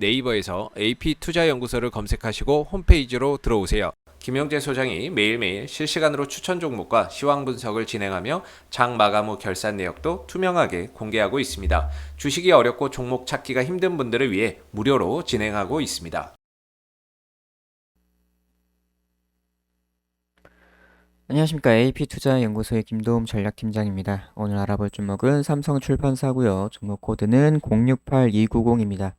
네이버에서 AP투자연구소를 검색하시고 홈페이지로 들어오세요. 김영재 소장이 매일매일 실시간으로 추천 종목과 시황 분석을 진행하며 장 마감 후 결산 내역도 투명하게 공개하고 있습니다. 주식이 어렵고 종목 찾기가 힘든 분들을 위해 무료로 진행하고 있습니다. 안녕하십니까. AP투자연구소의 김도움 전략팀장입니다. 오늘 알아볼 종목은 삼성출판사고요. 종목 코드는 068290입니다.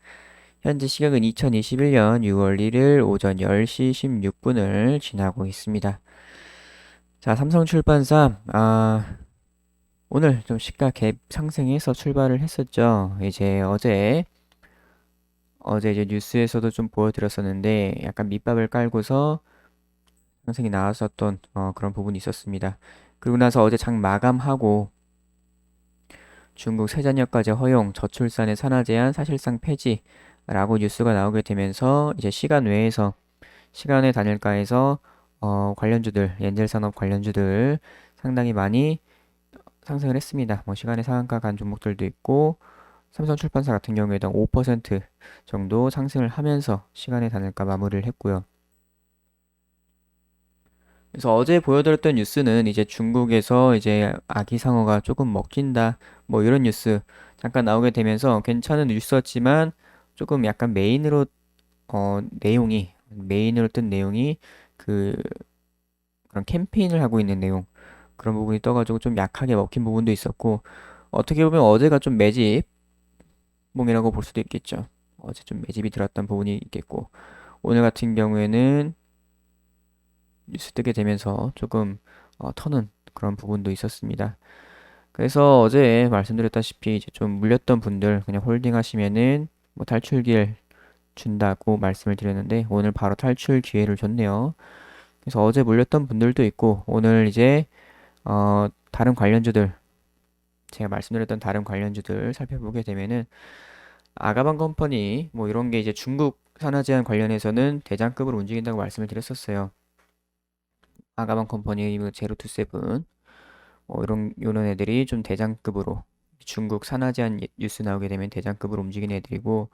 현재 시각은 2021년 6월 1일 오전 10시 16분을 지나고 있습니다. 자, 삼성출판사, 오늘 좀 시가 갭 상승해서 출발을 했었죠. 어제 이제 뉴스에서도 좀 보여드렸었는데, 약간 밑밥을 깔고서 상승이 나왔었던 그런 부분이 있었습니다. 그리고 나서 어제 장 마감하고 중국 세잔여까지 허용, 저출산의 산하 제한 사실상 폐지라고 뉴스가 나오게 되면서 이제 시간의 단일가에서 관련주들, 엔젤 산업 관련주들 상당히 많이 상승을 했습니다. 뭐 시간의 상한가 간 종목들도 있고 삼성출판사 같은 경우에도 5% 정도 상승을 하면서 시간의 단일가 마무리를 했고요. 그래서 어제 보여드렸던 뉴스는 이제 중국에서 이제 아기 상어가 조금 먹힌다 뭐 이런 뉴스 잠깐 나오게 되면서 괜찮은 뉴스였지만 조금 약간 메인으로 뜬 내용이 그 그런 캠페인을 하고 있는 내용 그런 부분이 떠가지고 좀 약하게 먹힌 부분도 있었고 어떻게 보면 어제가 좀 매집봉이라고 볼 수도 있겠죠. 어제 좀 매집이 들었던 부분이 있겠고 오늘 같은 경우에는 뉴스 뜨게 되면서 조금 터는 그런 부분도 있었습니다. 그래서 어제 말씀드렸다시피 이제 좀 물렸던 분들 그냥 홀딩 하시면은 뭐 탈출기를 준다고 말씀을 드렸는데 오늘 바로 탈출 기회를 줬네요. 그래서 어제 물렸던 분들도 있고 오늘 이제 다른 관련주들 제가 말씀드렸던 다른 관련주들 살펴보게 되면은 아가방 컴퍼니 뭐 이런 게 이제 중국 산하 제한 관련해서는 대장급으로 움직인다고 말씀을 드렸었어요. 아가방 컴퍼니 제로 투 세븐 이런 애들이 좀 대장급으로 중국 산하 제한 뉴스 나오게 되면 대장급으로 움직이는 애들이고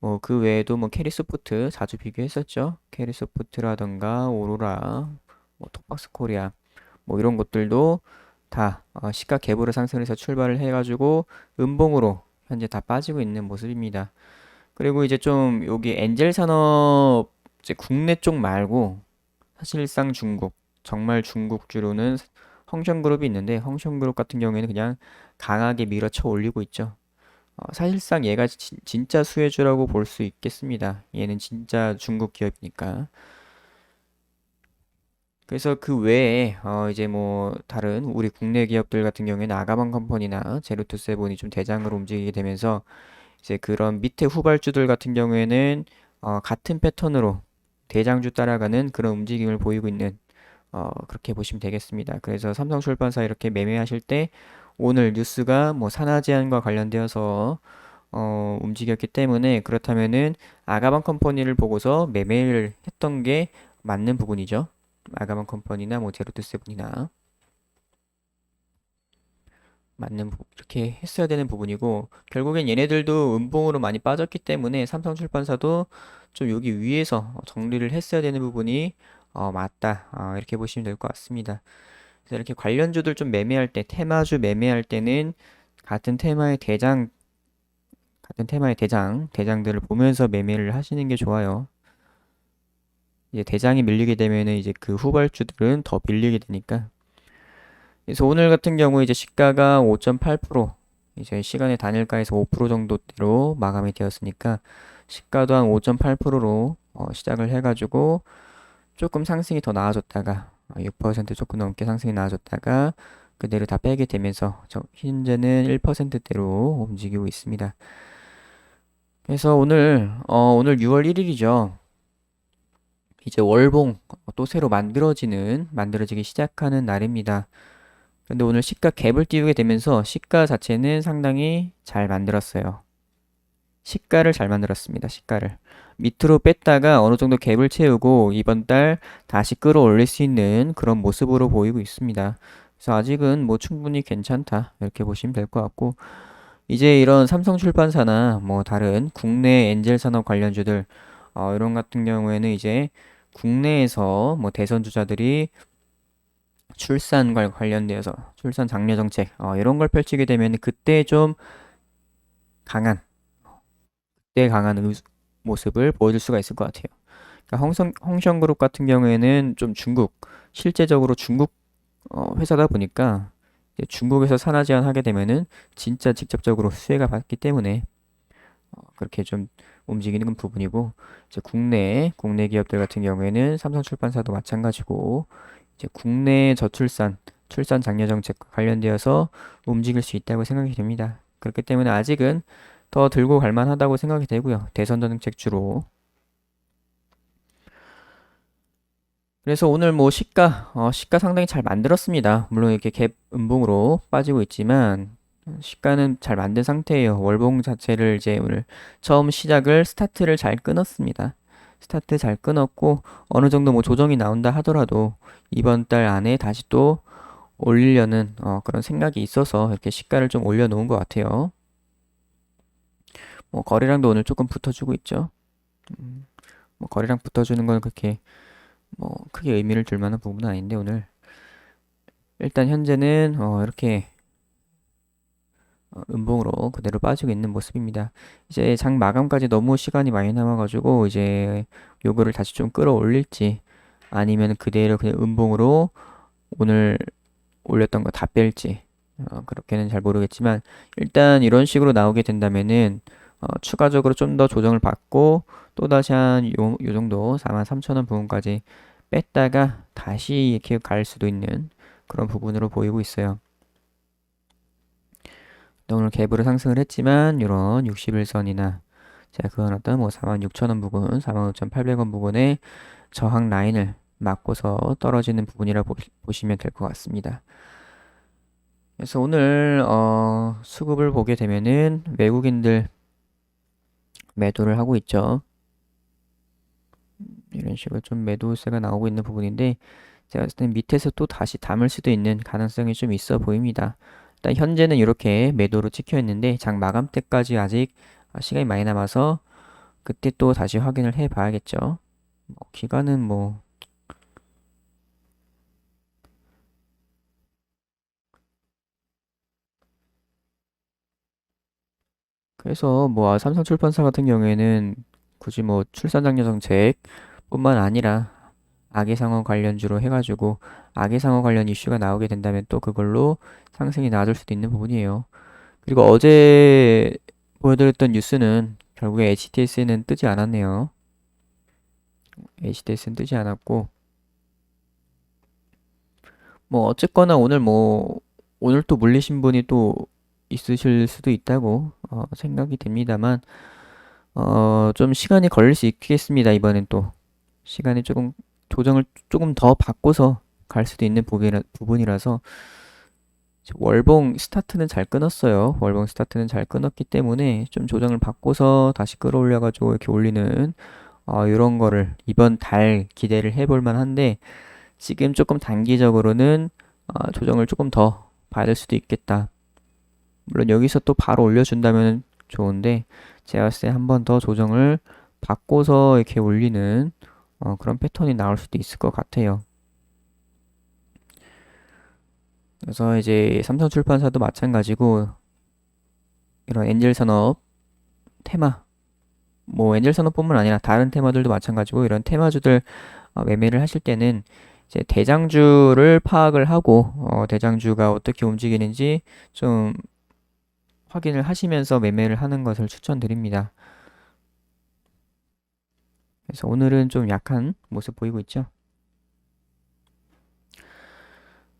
뭐 그 외에도 뭐 캐리소프트 자주 비교했었죠. 캐리소프트라던가 오로라, 뭐 톡박스 코리아 뭐 이런 것들도 다 시가 갭으로 상승해서 출발을 해가지고 음봉으로 현재 다 빠지고 있는 모습입니다. 그리고 이제 좀 여기 엔젤 산업 이제 국내 쪽 말고 사실상 정말 중국주로는 헝션그룹이 있는데 헝션그룹 같은 경우에는 그냥 강하게 밀어쳐 올리고 있죠. 사실상 얘가 진짜 수혜주라고 볼 수 있겠습니다. 얘는 진짜 중국 기업이니까. 그래서 그 외에 이제 뭐 다른 우리 국내 기업들 같은 경우에는 아가방 컴퍼니나 제로투세븐이 좀 대장으로 움직이게 되면서 이제 그런 밑에 후발주들 같은 경우에는 같은 패턴으로 대장주 따라가는 그런 움직임을 보이고 있는 그렇게 보시면 되겠습니다. 그래서 삼성출판사 이렇게 매매하실 때 오늘 뉴스가 뭐 산하 제한과 관련되어서 움직였기 때문에 그렇다면은 아가방 컴퍼니를 보고서 매매를 했던 게 맞는 부분이죠. 아가방 컴퍼니나 뭐 제로투세븐이나 이렇게 했어야 되는 부분이고 결국엔 얘네들도 음봉으로 많이 빠졌기 때문에 삼성출판사도 좀 여기 위에서 정리를 했어야 되는 부분이 맞다 이렇게 보시면 될 것 같습니다. 그래서 이렇게 관련주들 좀 매매할 때 테마주 매매할 때는 같은 테마의 대장들을 보면서 매매를 하시는 게 좋아요. 이제 대장이 밀리게 되면은 이제 그 후발주들은 더 밀리게 되니까. 그래서 오늘 같은 경우 이제 시가가 5.8% 이제 시간의 단일가에서 5% 정도대로 마감이 되었으니까 시가도 한 5.8%로 시작을 해가지고 조금 상승이 더 나아졌다가 6% 조금 넘게 상승이 나아졌다가 그대로 다 빼게 되면서 현재는 1%대로 움직이고 있습니다. 그래서 오늘 6월 1일이죠. 이제 월봉 또 새로 만들어지기 시작하는 날입니다. 근데 오늘 시가 갭을 띄우게 되면서 시가 자체는 상당히 잘 만들었어요. 시가를 잘 만들었습니다. 시가를. 밑으로 뺐다가 어느 정도 갭을 채우고 이번 달 다시 끌어올릴 수 있는 그런 모습으로 보이고 있습니다. 그래서 아직은 뭐 충분히 괜찮다. 이렇게 보시면 될 것 같고 이제 이런 삼성출판사나 뭐 다른 국내 엔젤 산업 관련주들 이런 같은 경우에는 이제 국내에서 뭐 대선 주자들이 출산과 관련되어서 출산 장려 정책 이런 걸 펼치게 되면 그때 좀 강한 그때 강한 모습을 보여줄 수가 있을 것 같아요. 그러니까 홍성그룹 같은 경우에는 좀 실제적으로 중국 회사다 보니까 이제 중국에서 산하 제한하게 되면은 진짜 직접적으로 수혜가 받기 때문에 그렇게 좀 움직이는 부분이고 이제 국내 기업들 같은 경우에는 삼성출판사도 마찬가지고 이제 국내 출산 장려 정책과 관련되어서 움직일 수 있다고 생각이 됩니다. 그렇기 때문에 아직은 더 들고 갈 만하다고 생각이 되고요. 대선 정책 주로. 그래서 오늘 뭐 시가 상당히 잘 만들었습니다. 물론 이렇게 갭 음봉으로 빠지고 있지만 시가는 잘 만든 상태예요. 월봉 자체를 이제 오늘 처음 시작을 스타트를 잘 끊었습니다. 스타트 잘 끊었고 어느 정도 뭐 조정이 나온다 하더라도 이번 달 안에 다시 또 올리려는 그런 생각이 있어서 이렇게 시가를 좀 올려놓은 것 같아요. 뭐 거래량도 오늘 조금 붙어주고 있죠. 뭐 거래량 붙어주는 건 그렇게 뭐 크게 의미를 둘 만한 부분은 아닌데 오늘 일단 현재는 이렇게 음봉으로 그대로 빠지고 있는 모습입니다. 이제 장 마감까지 너무 시간이 많이 남아가지고 이제 요거를 다시 좀 끌어올릴지 아니면 그대로 그냥 음봉으로 오늘 올렸던 거 다 뺄지 그렇게는 잘 모르겠지만 일단 이런 식으로 나오게 된다면은 추가적으로 좀 더 조정을 받고 또다시 한 요 정도 43,000원 부분까지 뺐다가 다시 이렇게 갈 수도 있는 그런 부분으로 보이고 있어요. 오늘 갭으로 상승을 했지만 이런 61선이나 제가 그어놨던 뭐 46,000원 부분, 45,800원 부분의 저항 라인을 맞고서 떨어지는 부분이라 보시면 될 것 같습니다. 그래서 오늘 수급을 보게 되면은 외국인들 매도를 하고 있죠. 이런 식으로 좀 매도세가 나오고 있는 부분인데 제가 봤을 땐 밑에서 또 다시 담을 수도 있는 가능성이 좀 있어 보입니다. 일단 현재는 이렇게 매도로 찍혀 있는데 장 마감 때까지 아직 시간이 많이 남아서 그때 또 다시 확인을 해 봐야겠죠. 기간은 뭐 그래서 뭐 삼성출판사 같은 경우에는 굳이 뭐 출산장려 정책뿐만 아니라 아기상어 관련주로 해가지고 아기상어 관련 이슈가 나오게 된다면 또 그걸로 상승이 나아질 수도 있는 부분이에요. 그리고 어제 보여드렸던 뉴스는 결국에 HTS는 뜨지 않았네요. HTS는 뜨지 않았고 뭐 어쨌거나 오늘 또 물리신 분이 또 있으실 수도 있다고 생각이 됩니다만 좀 시간이 걸릴 수 있겠습니다. 이번엔 또 시간이 조금 조정을 조금 더 바꿔서 갈 수도 있는 부분이라서 월봉 스타트는 잘 끊었어요. 월봉 스타트는 잘 끊었기 때문에 좀 조정을 바꿔서 다시 끌어올려가지고 이렇게 올리는 이런 거를 이번 달 기대를 해볼 만한데 지금 조금 단기적으로는 조정을 조금 더 받을 수도 있겠다. 물론 여기서 또 바로 올려준다면 좋은데 제가 봤을 때 한 번 더 조정을 바꿔서 이렇게 올리는 그런 패턴이 나올 수도 있을 것 같아요. 그래서 이제 삼성출판사도 마찬가지고 이런 엔젤 산업 테마 뭐 엔젤 산업뿐만 아니라 다른 테마들도 마찬가지고 이런 테마주들 매매를 하실 때는 이제 대장주를 파악을 하고 대장주가 어떻게 움직이는지 좀 확인을 하시면서 매매를 하는 것을 추천드립니다. 그래서 오늘은 좀 약한 모습 보이고 있죠.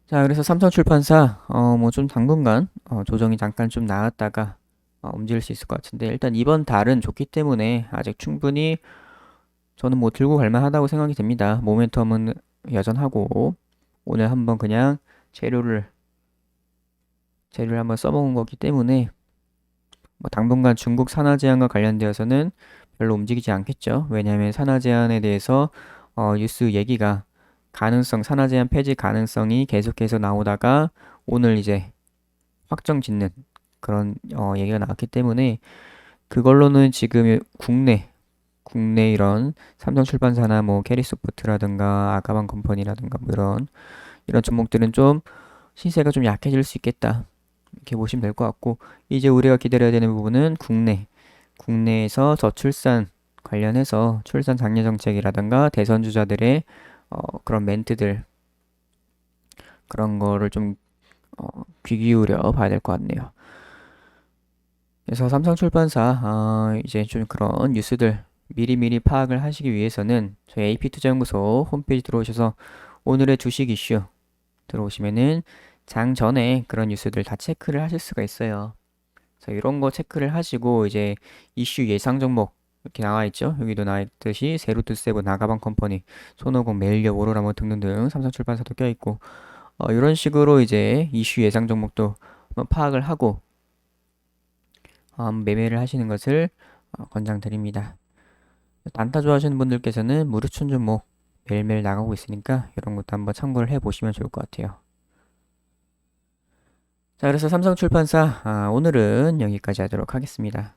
자, 그래서 삼성출판사 뭐 좀 당분간 조정이 잠깐 좀 나왔다가 움직일 수 있을 것 같은데 일단 이번 달은 좋기 때문에 아직 충분히 저는 뭐 들고 갈 만하다고 생각이 됩니다. 모멘텀은 여전하고 오늘 한번 그냥 재료를 한번 써먹은 거기 때문에 뭐 당분간 중국 산화 제한과 관련되어서는 별로 움직이지 않겠죠. 왜냐하면 산화 제한에 대해서 뉴스 얘기가 산화 제한 폐지 가능성이 계속해서 나오다가 오늘 이제 확정 짓는 그런 얘기가 나왔기 때문에 그걸로는 지금 국내 이런 삼성출판사나 뭐 캐리소프트라든가 아가방 컴퍼니라든가 뭐 이런 종목들은 좀 시세가 좀 약해질 수 있겠다. 이렇게 보시면 될 것 같고 이제 우리가 기다려야 되는 부분은 국내에서 저출산 관련해서 출산 장려 정책이라든가 대선 주자들의 그런 멘트들 그런 거를 좀 귀 기울여 봐야 될 것 같네요. 그래서 삼성출판사 이제 좀 그런 뉴스들 미리미리 파악을 하시기 위해서는 저희 AP투자연구소 홈페이지 들어오셔서 오늘의 주식 이슈 들어오시면은 장 전에 그런 뉴스들 다 체크를 하실 수가 있어요. 그래서 이런 거 체크를 하시고 이제 이슈 예상 종목 이렇게 나와 있죠. 여기도 나와 있듯이 세로투세븐, 아가방 컴퍼니, 손오공, 메일력, 오로라 뭐 등등등 삼성출판사도 껴 있고 이런 식으로 이제 이슈 예상 종목도 한번 파악을 하고 매매를 하시는 것을 권장드립니다. 단타 좋아하시는 분들께서는 무료춘 종목 매일매일 나가고 있으니까 이런 것도 한번 참고를 해보시면 좋을 것 같아요. 자, 그래서 삼성출판사 오늘은 여기까지 하도록 하겠습니다.